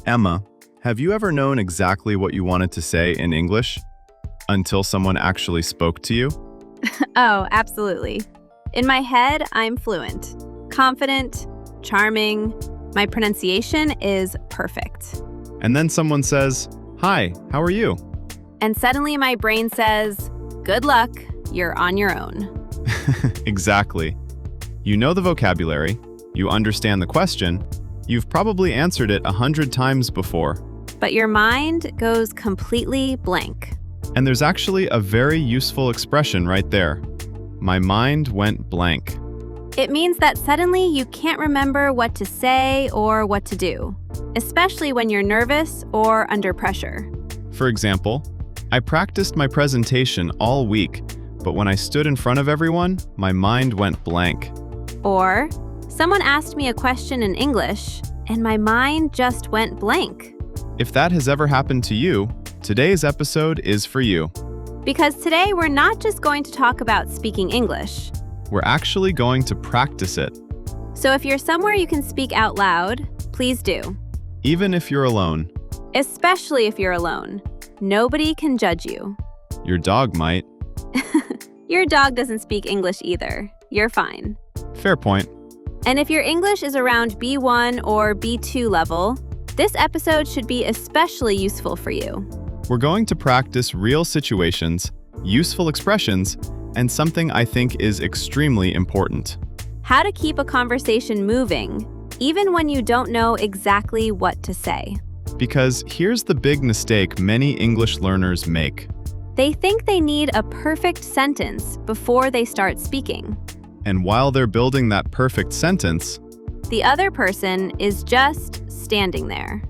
Emma, have you ever known exactly what you wanted to say in English until someone actually spoke to you? Oh, absolutely. In my head, I'm fluent, confident, charming. My pronunciation is perfect. And then someone says, "Hi, how are you?" And suddenly my brain says, "Good luck, you're on your own." Exactly. You know the vocabulary, you understand the question, you've probably answered it 100 times before. But your mind goes completely blank. And there's actually a very useful expression right there. My mind went blank. It means that suddenly you can't remember what to say or what to do, especially when you're nervous or under pressure. For example, I practiced my presentation all week, but when I stood in front of everyone, my mind went blank. Or someone asked me a question in English, and my mind just went blank. If that has ever happened to you, today's episode is for you. Because today we're not just going to talk about speaking English. We're actually going to practice it, So if you're somewhere you can speak out loud, please do. even if you're alone. Especially if you're alone. Nobody can judge you. Your dog might. Your dog doesn't speak English either. You're fine. Fair point. And if your English is around B1 or B2 level, this episode should be especially useful for you. We're going to practice real situations, useful expressions, and something I think is extremely important. How to keep a conversation moving, even when you don't know exactly what to say. Because here's the big mistake many English learners make. They think they need a perfect sentence before they start speaking. And while they're building that perfect sentence, The other person is just standing there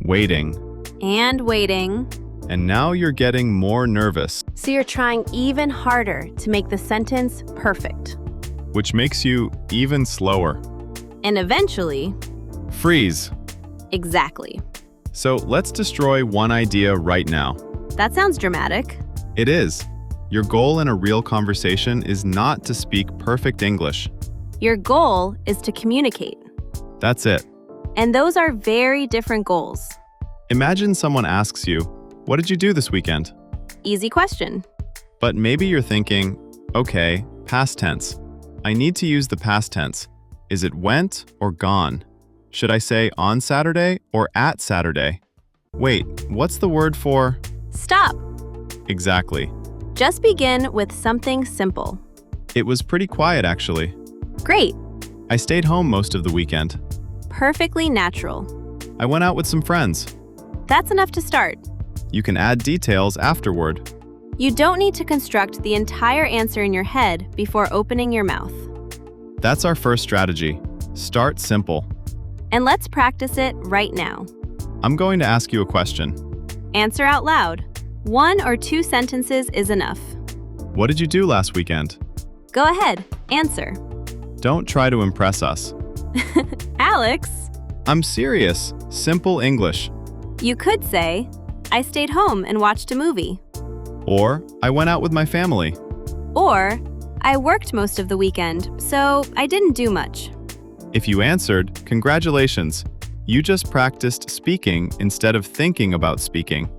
waiting, and waiting. and now you're getting more nervous, So you're trying even harder to make the sentence perfect. which makes you even slower. And eventually, Freeze. exactly. So let's destroy one idea right now. That sounds dramatic. It is. Your goal in a real conversation is not to speak perfect English. Your goal is to communicate. That's it. And those are very different goals. Imagine someone asks you, "What did you do this weekend?" Easy question. But maybe you're thinking, okay, past tense. I need to use the past tense. Is it went or gone? Should I say on Saturday or at Saturday? Wait, what's the word for? Stop. Exactly. Just begin with something simple. It was pretty quiet, actually. Great. I stayed home most of the weekend. Perfectly natural. I went out with some friends. That's enough to start. You can add details afterward. You don't need to construct the entire answer in your head before opening your mouth. That's our first strategy. Start simple. And let's practice it right now. I'm going to ask you a question. Answer out loud. 1 or 2 sentences is enough. What did you do last weekend? Go ahead, answer. Don't try to impress us. Alex, I'm serious. Simple English. you could say, I stayed home and watched a movie. Or, I went out with my family. Or, I worked most of the weekend, so I didn't do much. If you answered, congratulations. You just practiced speaking instead of thinking about speaking.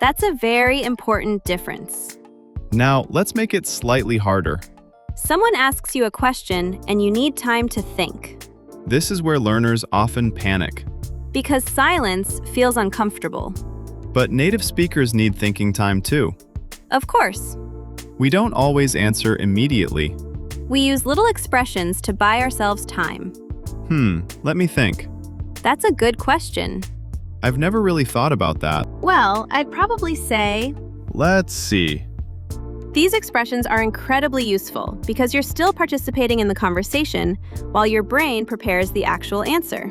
That's a very important difference. Now, let's make it slightly harder. Someone asks you a question and you need time to think. This is where learners often panic. Because silence feels uncomfortable. But native speakers need thinking time too. Of course. We don't always answer immediately. We use little expressions to buy ourselves time. Let me think. That's a good question. I've never really thought about that. Well, I'd probably say, Let's see. these expressions are incredibly useful because you're still participating in the conversation while your brain prepares the actual answer.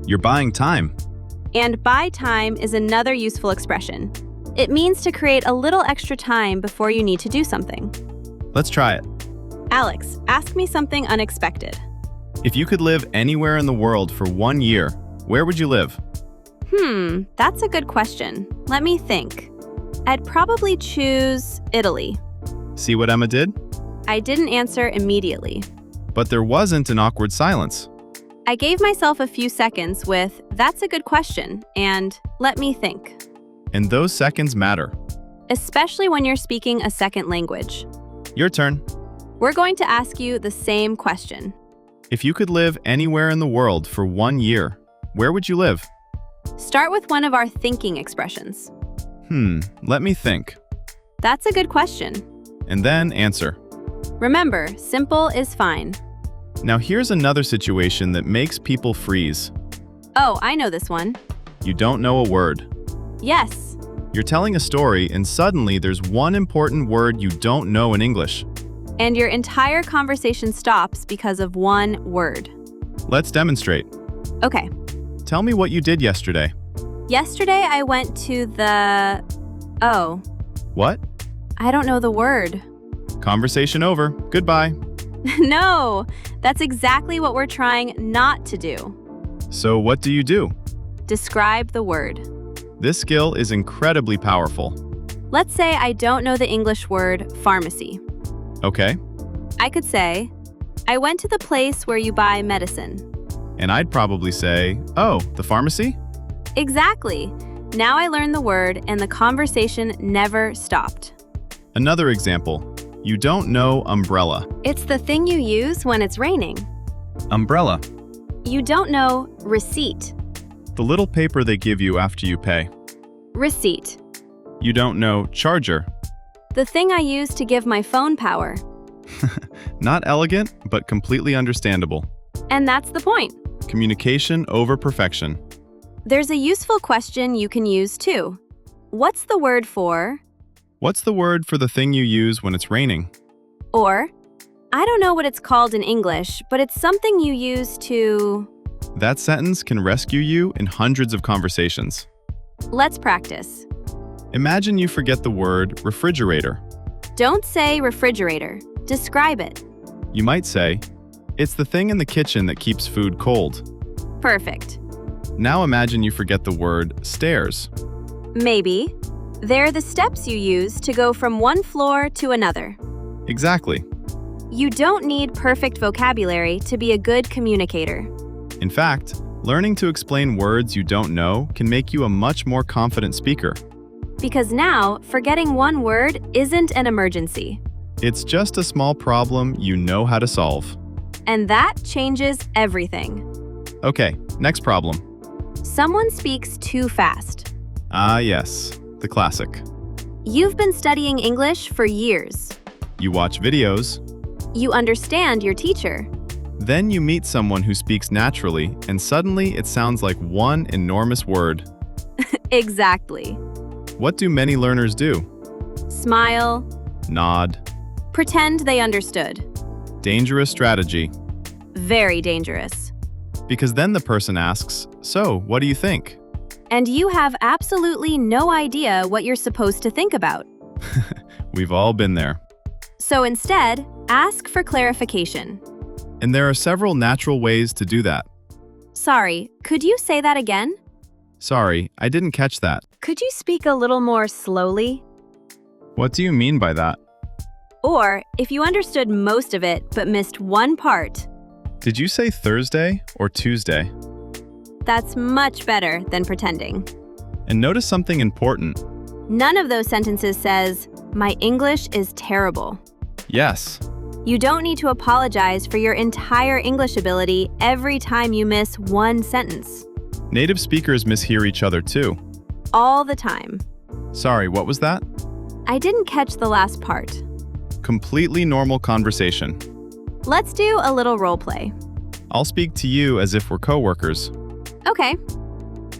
You're buying time. And buy time is another useful expression. It means to create a little extra time before you need to do something. Let's try it. Alex, ask me something unexpected. If you could live anywhere in the world for 1 year, where would you live? That's a good question. Let me think. I'd probably choose Italy. See what Emma did? I didn't answer immediately. But there wasn't an awkward silence. I gave myself a few seconds with, "That's a good question," and "Let me think." And those seconds matter. Especially when you're speaking a second language. Your turn. We're going to ask you the same question. If you could live anywhere in the world for 1 year, where would you live? Start with one of our thinking expressions. Let me think. That's a good question. And then answer. Remember, simple is fine. Now here's another situation that makes people freeze. Oh, I know this one. You don't know a word. Yes. You're telling a story and suddenly there's one important word you don't know in English. And your entire conversation stops because of one word. Let's demonstrate. Okay. Tell me what you did yesterday. Yesterday I went to the... Oh, What? I don't know the word. Conversation over. Goodbye. No, that's exactly what we're trying not to do. So what do you do? Describe the word. This skill is incredibly powerful. Let's say I don't know the English word pharmacy. Okay? I could say, I went to the place where you buy medicine. And I'd probably say, oh, the pharmacy? Exactly. Now I learned the word and the conversation never stopped. Another example. You don't know umbrella. It's the thing you use when it's raining. Umbrella. You don't know receipt. The little paper they give you after you pay. Receipt. You don't know charger. The thing I use to give my phone power. Not elegant, but completely understandable. And that's the point. Communication over perfection. There's a useful question you can use too. What's the word for? What's the word for the thing you use when it's raining? Or, I don't know what it's called in English, but it's something you use to... That sentence can rescue you in hundreds of conversations. Let's practice. Imagine you forget the word refrigerator. Don't say refrigerator. Describe it. You might say, it's the thing in the kitchen that keeps food cold. Perfect. Now imagine you forget the word stairs. Maybe. They're the steps you use to go from one floor to another. Exactly. You don't need perfect vocabulary to be a good communicator. In fact, learning to explain words you don't know can make you a much more confident speaker. Because now, forgetting one word isn't an emergency. It's just a small problem you know how to solve. And that changes everything. Okay, next problem. Someone speaks too fast. Ah, yes, the classic. You've been studying English for years. You watch videos. You understand your teacher. Then you meet someone who speaks naturally, and suddenly it sounds like one enormous word. Exactly. What do many learners do? Smile. Nod. Pretend they understood. Dangerous strategy. Very dangerous. Because then the person asks, so, what do you think? And you have absolutely no idea what you're supposed to think about. We've all been there. So instead, ask for clarification. And there are several natural ways to do that. Sorry, could you say that again? Sorry, I didn't catch that. Could you speak a little more slowly? What do you mean by that? Or, if you understood most of it but missed one part, Did you say Thursday or Tuesday? that's much better than pretending. And notice something important. None of those sentences says, "My English is terrible." Yes. You don't need to apologize for your entire English ability every time you miss one sentence. Native speakers mishear each other too. All the time. Sorry, what was that? I didn't catch the last part. Completely normal conversation. Let's do a little role play. I'll speak to you as if we're coworkers. Okay.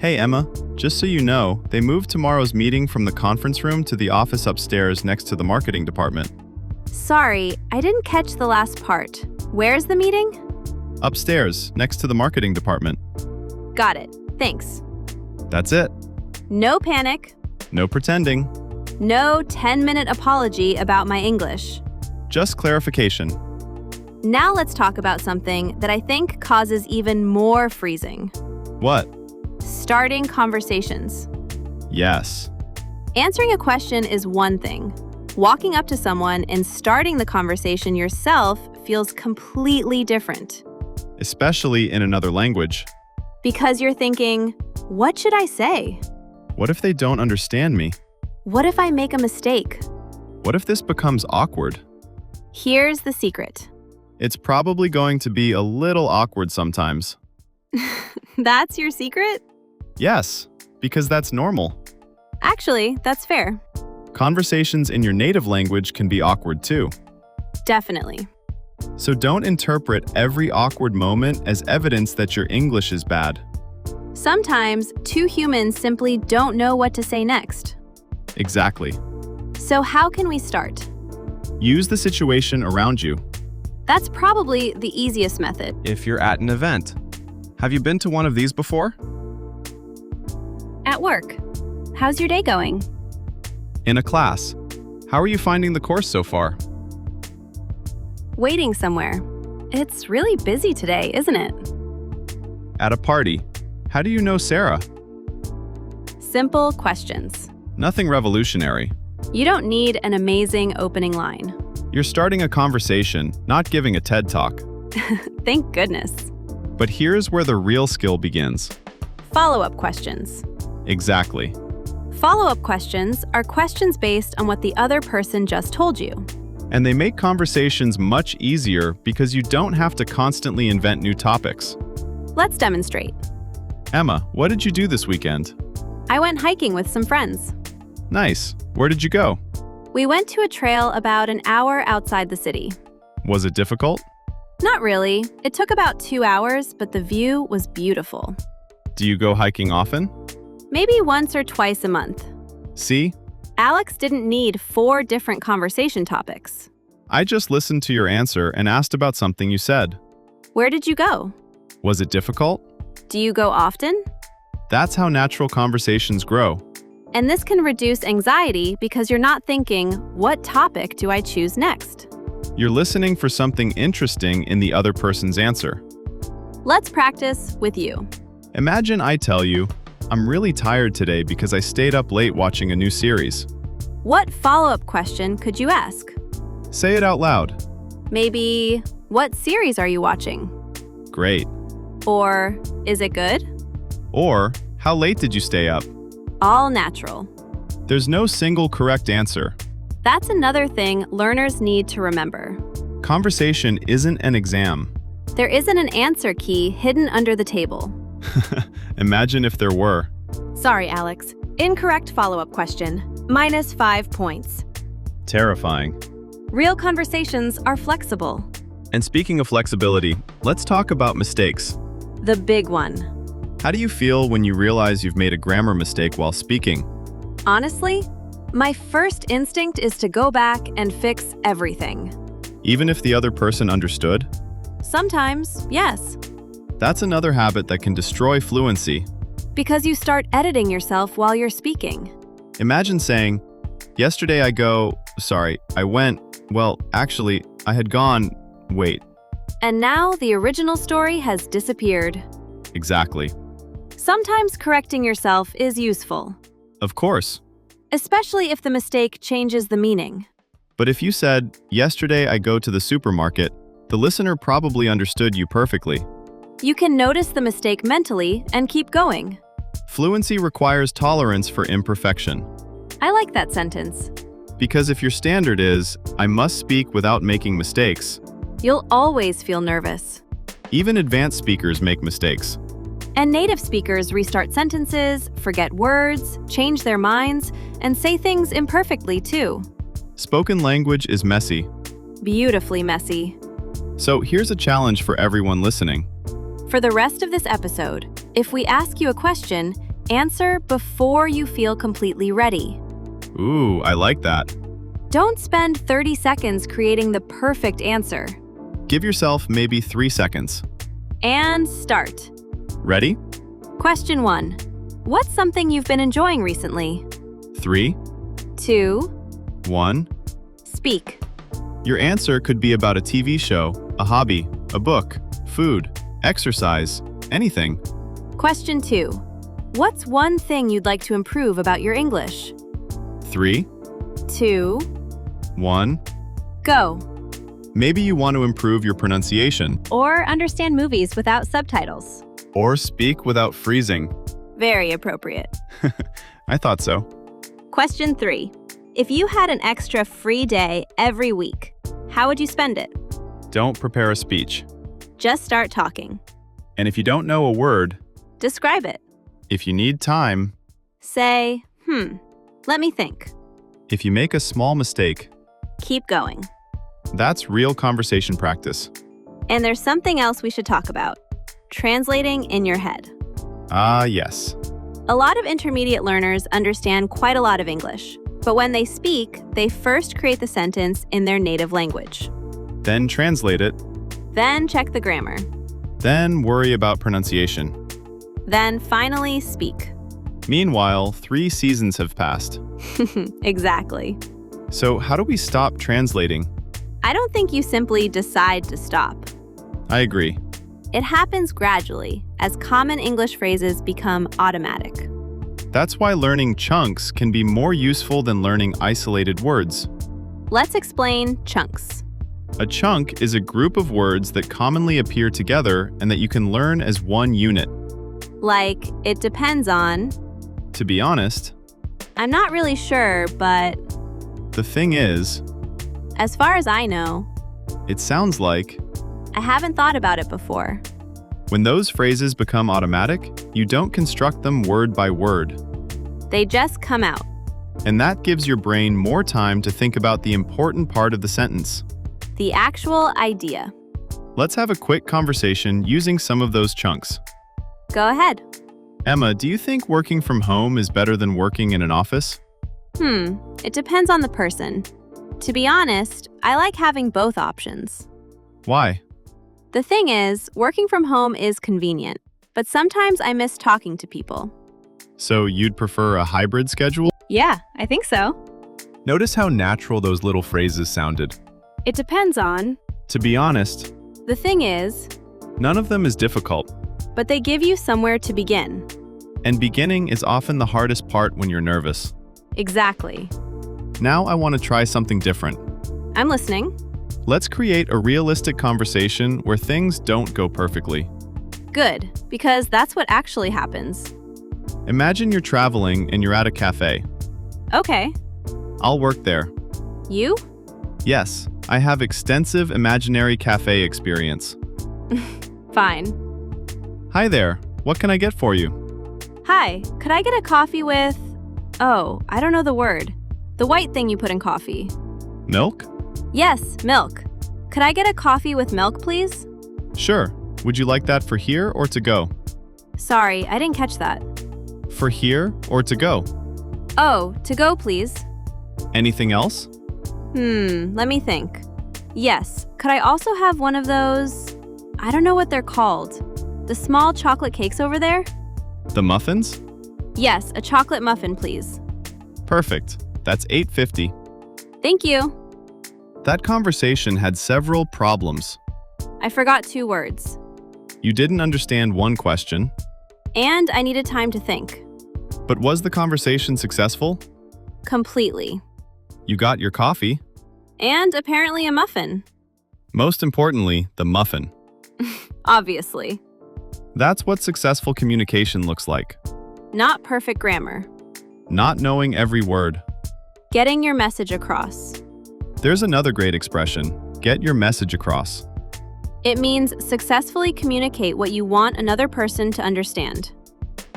Hey Emma, just so you know, they moved tomorrow's meeting from the conference room to the office upstairs next to the marketing department. Sorry, I didn't catch the last part. Where's the meeting? Upstairs, next to the marketing department. Got it. Thanks. That's it. No panic. No pretending. No 10-minute apology about my English. Just clarification. Now let's talk about something that I think causes even more freezing. What? Starting conversations. Yes. Answering a question is one thing. Walking up to someone and starting the conversation yourself feels completely different. especially in another language. Because you're thinking, what should I say? What if they don't understand me? What if I make a mistake? What if this becomes awkward? Here's the secret. It's probably going to be a little awkward sometimes. That's your secret? Yes, because that's normal. Actually, that's fair. Conversations in your native language can be awkward too. Definitely. So don't interpret every awkward moment as evidence that your English is bad. Sometimes two humans simply don't know what to say next. Exactly. So how can we start? Use the situation around you. That's probably the easiest method. If you're at an event, have you been to one of these before? At work. How's your day going? In a class, how are you finding the course so far? Waiting somewhere. It's really busy today, isn't it? At a party, how do you know Sarah? Simple questions. Nothing revolutionary. You don't need an amazing opening line. You're starting a conversation, not giving a TED Talk. Thank goodness. But here's where the real skill begins. Follow-up questions. Exactly. Follow-up questions are questions based on what the other person just told you. And they make conversations much easier because you don't have to constantly invent new topics. Let's demonstrate. Emma, what did you do this weekend? I went hiking with some friends. Nice. Where did you go? We went to a trail about an hour outside the city. Was it difficult? Not really. It took about 2 hours, but the view was beautiful. Do you go hiking often? Maybe once or twice a month. See? Alex didn't need 4 different conversation topics. I just listened to your answer and asked about something you said. Where did you go? Was it difficult? Do you go often? That's how natural conversations grow. And this can reduce anxiety because you're not thinking, what topic do I choose next? You're listening for something interesting in the other person's answer. Let's practice with you. Imagine I tell you, I'm really tired today because I stayed up late watching a new series. What follow-up question could you ask? Say it out loud. Maybe, what series are you watching? Great. Or, is it good? Or, how late did you stay up? All natural. There's no single correct answer. That's another thing learners need to remember. Conversation isn't an exam. There isn't an answer key hidden under the table. Imagine if there were. Sorry, Alex. Incorrect follow-up question. -5 points. Terrifying. Real conversations are flexible. And speaking of flexibility, let's talk about mistakes. The big one. How do you feel when you realize you've made a grammar mistake while speaking? Honestly, my first instinct is to go back and fix everything. Even if the other person understood? Sometimes, yes. That's another habit that can destroy fluency. Because you start editing yourself while you're speaking. Imagine saying, yesterday I went, well, actually, I had gone, wait. And now the original story has disappeared. Exactly. Sometimes correcting yourself is useful. Of course. Especially if the mistake changes the meaning. But if you said, yesterday I go to the supermarket, the listener probably understood you perfectly. You can notice the mistake mentally and keep going. Fluency requires tolerance for imperfection. I like that sentence. Because if your standard is, I must speak without making mistakes, You'll always feel nervous. even advanced speakers make mistakes. And native speakers restart sentences, forget words, change their minds, and say things imperfectly too. Spoken language is messy. Beautifully messy. So here's a challenge for everyone listening. For the rest of this episode, if we ask you a question, answer before you feel completely ready. Ooh, I like that. Don't spend 30 seconds creating the perfect answer. Give yourself maybe 3 seconds. And start. Ready? Question 1. What's something you've been enjoying recently? 3, 2. 1. Speak. Your answer could be about a TV show, a hobby, a book, food, exercise, anything. Question 2. What's one thing you'd like to improve about your English? 3, 2. 1. Go. Maybe you want to improve your pronunciation. Or understand movies without subtitles. Or speak without freezing. Very appropriate. I thought so. Question 3. If you had an extra free day every week, how would you spend it? Don't prepare a speech. Just start talking. And if you don't know a word, Describe it. if you need time, Say, let me think. if you make a small mistake, Keep going. that's real conversation practice. And there's something else we should talk about. Translating in your head. Ah, yes. A lot of intermediate learners understand quite a lot of English, but when they speak, they first create the sentence in their native language. Then translate it. Then check the grammar. Then worry about pronunciation. Then finally speak. Meanwhile, 3 seasons have passed. Exactly. So how do we stop translating? I don't think you simply decide to stop. I agree. It happens gradually as common English phrases become automatic. That's why learning chunks can be more useful than learning isolated words. Let's explain chunks. A chunk is a group of words that commonly appear together and that you can learn as one unit. Like, it depends on, To be honest, I'm not really sure, but the thing is, as far as I know, it sounds like I haven't thought about it before. when those phrases become automatic, you don't construct them word by word. They just come out. And that gives your brain more time to think about the important part of the sentence. The actual idea. Let's have a quick conversation using some of those chunks. Go ahead. Emma, do you think working from home is better than working in an office? It depends on the person. To be honest, I like having both options. Why? The thing is, working from home is convenient, but sometimes I miss talking to people. So you'd prefer a hybrid schedule? Yeah, I think so. Notice how natural those little phrases sounded. It depends on. To be honest, The thing is, none of them is difficult. but they give you somewhere to begin. And beginning is often the hardest part when you're nervous. Exactly. Now I want to try something different. I'm listening. Let's create a realistic conversation where things don't go perfectly. Good, because that's what actually happens. Imagine you're traveling and you're at a cafe. Okay. I'll work there. You? Yes, I have extensive imaginary cafe experience. Fine. Hi there, what can I get for you? Hi, could I get a coffee with... Oh, I don't know the word. The white thing you put in coffee. Milk? Yes, milk. Could I get a coffee with milk, please? Sure. Would you like that for here or to go? Sorry, I didn't catch that. For here or to go? Oh, to go, please. Anything else? Let me think. Yes, could I also have one of those... I don't know what they're called. The small chocolate cakes over there? The muffins? Yes, a chocolate muffin, please. Perfect. That's $8.50. Thank you. That conversation had several problems. I forgot 2 words. You didn't understand one question, And I needed time to think. but was the conversation successful? Completely. You got your coffee. And apparently a muffin. Most importantly, the muffin. Obviously. That's what successful communication looks like. Not perfect grammar. Not knowing every word. Getting your message across. There's another great expression, get your message across. It means successfully communicate what you want another person to understand.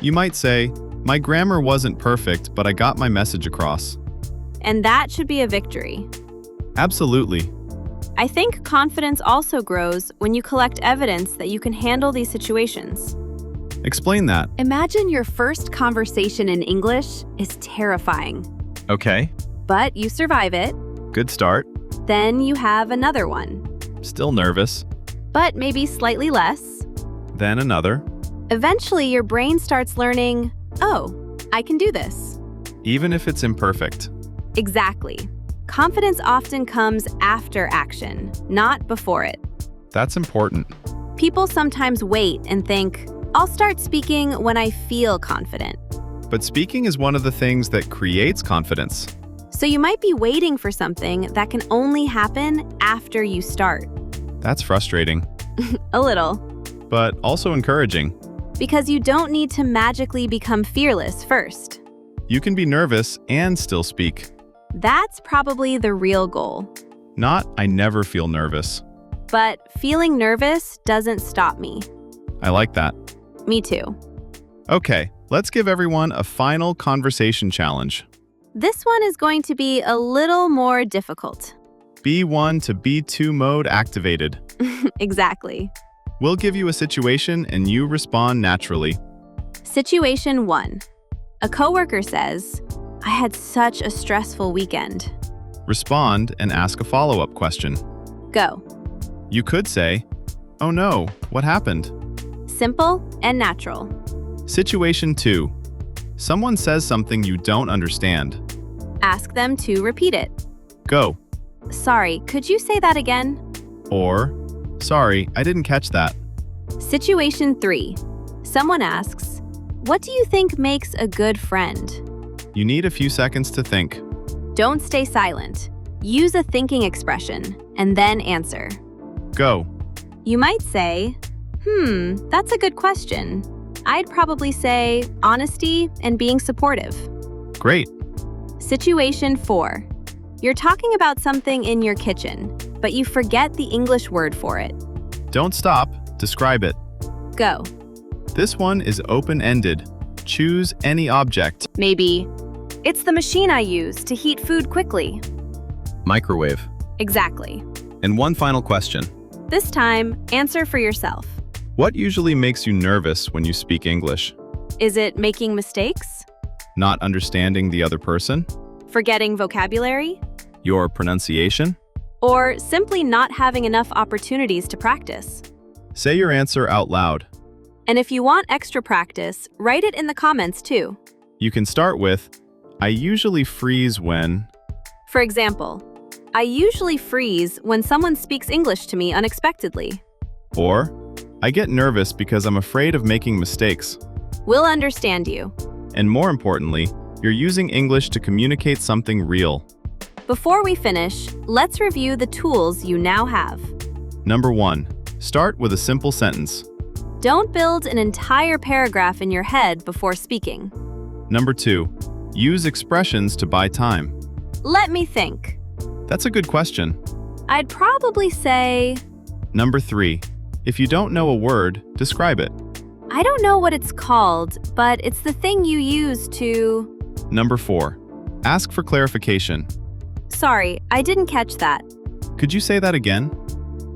You might say, my grammar wasn't perfect, but I got my message across. And that should be a victory. Absolutely. I think confidence also grows when you collect evidence that you can handle these situations. Explain that. Imagine your first conversation in English is terrifying, Okay. but you survive it. Good start. Then you have another one, Still nervous. but maybe slightly less. Then another. Eventually, your brain starts learning, oh, I can do this. Even if it's imperfect. Exactly. Confidence often comes after action, not before it. That's important. People sometimes wait and think, I'll start speaking when I feel confident. But speaking is one of the things that creates confidence. So you might be waiting for something that can only happen after you start. That's frustrating, A little. but also encouraging. Because you don't need to magically become fearless first. You can be nervous and still speak. That's probably the real goal. Not, I never feel nervous. But feeling nervous doesn't stop me. I like that. Me too. Okay, let's give everyone a final conversation challenge. This one is going to be a little more difficult. B1 to B2 mode activated. Exactly. We'll give you a situation and you respond naturally. Situation 1. A coworker says, I had such a stressful weekend. Respond and ask a follow-up question. Go. You could say, oh no, what happened? Simple and natural. Situation 2. Someone says something you don't understand. Ask them to repeat it. Go. Sorry, could you say that again? Or, sorry, I didn't catch that. Situation 3. Someone asks, what do you think makes a good friend? You need a few seconds to think. Don't stay silent. Use a thinking expression and then answer. Go. You might say, that's a good question. I'd probably say honesty and being supportive. Great. Situation 4. You're talking about something in your kitchen, but you forget the English word for it. Don't stop. Describe it. Go. This one is open-ended. Choose any object. Maybe, it's the machine I use to heat food quickly. Microwave. Exactly. And one final question. This time, answer for yourself. What usually makes you nervous when you speak English? Is it making mistakes? Not understanding the other person? Forgetting vocabulary? Your pronunciation? Or simply not having enough opportunities to practice? Say your answer out loud. And if you want extra practice, write it in the comments too. You can start with, I usually freeze when... For example, I usually freeze when someone speaks English to me unexpectedly. Or, I get nervous because I'm afraid of making mistakes. We'll understand you. And more importantly, you're using English to communicate something real. Before we finish, let's review the tools you now have. Number 1. Start with a simple sentence. Don't build an entire paragraph in your head before speaking. Number 2. Use expressions to buy time. Let me think. That's a good question. I'd probably say, Number 3. If you don't know a word, describe it. I don't know what it's called, but it's the thing you use to... Number 4. Ask for clarification. Sorry, I didn't catch that. Could you say that again?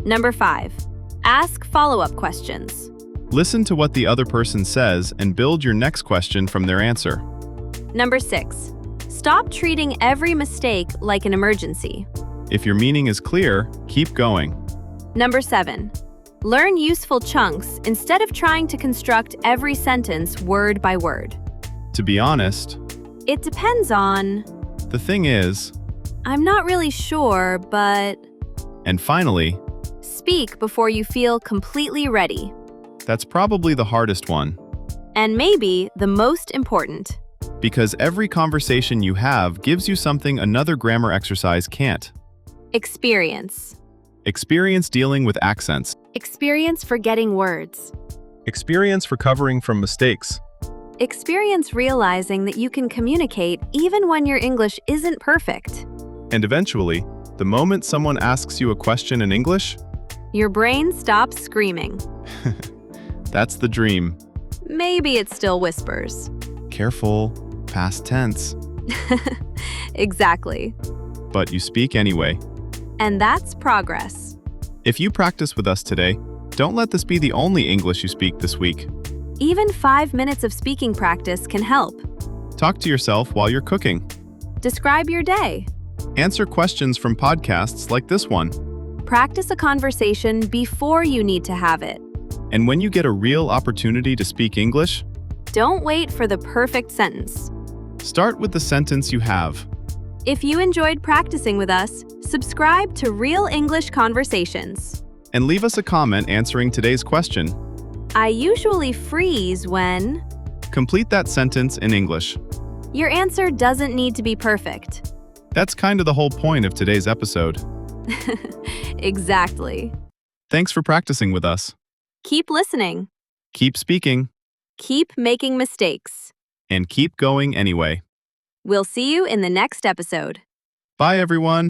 Number 5. Ask follow-up questions. Listen to what the other person says and build your next question from their answer. Number 6. Stop treating every mistake like an emergency. If your meaning is clear, keep going. Number 7. Learn useful chunks instead of trying to construct every sentence word by word. To be honest, It depends on... the thing is, I'm not really sure, but... and finally, Speak before you feel completely ready. that's probably the hardest one, And maybe the most important. because every conversation you have gives you something another grammar exercise can't. Experience. Experience dealing with accents. Experience forgetting words. Experience recovering from mistakes. Experience realizing that you can communicate even when your English isn't perfect. And eventually, the moment someone asks you a question in English, Your brain stops screaming. that's the dream. Maybe it still whispers. Careful, past tense. Exactly. But you speak anyway. And that's progress. If you practice with us today, don't let this be the only English you speak this week. Even 5 minutes of speaking practice can help. Talk to yourself while you're cooking. Describe your day. Answer questions from podcasts like this one. Practice a conversation before you need to have it. And when you get a real opportunity to speak English, Don't wait for the perfect sentence. start with the sentence you have. If you enjoyed practicing with us, subscribe to Real English Conversations. And leave us a comment answering today's question. I usually freeze when... Complete that sentence in English. Your answer doesn't need to be perfect. That's kind of the whole point of today's episode. Exactly. Thanks for practicing with us. Keep listening. Keep speaking, Keep making mistakes. and keep going anyway. We'll see you in the next episode. Bye, everyone.